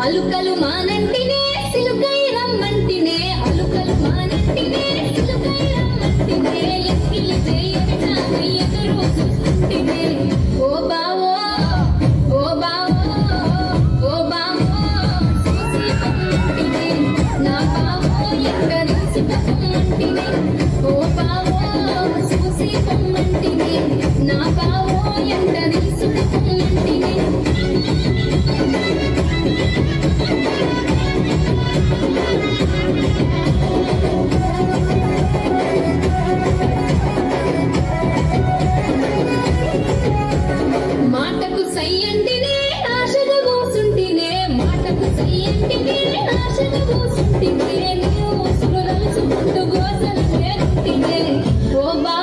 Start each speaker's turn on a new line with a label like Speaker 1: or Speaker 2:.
Speaker 1: అలుకలు మానంటినే సిలుకై రమ్మంటినే అలుకలు మానంటినే సిలుకై రమ్మంటినే ఎక్కిలి చేయట ఎదురు చూస్తుంటినే ఓ బావో ఓ బావో ఓ బావో చూసి పొమ్మంటినే నా బావో ఎక్కడ సుఖమంటినే ఓ బావో చూసి పొమ్మంటినే నా బావో ఎక్కడ సుఖమంటినే మాటకు సయ్యంటినే ఆశగా కూసుంటినే మాటకు సయ్యంటినే ఆశగా కూసుంటినే నువ్వు సులులను చుట్టూ గోసలు చేరుంటినే ఓ బా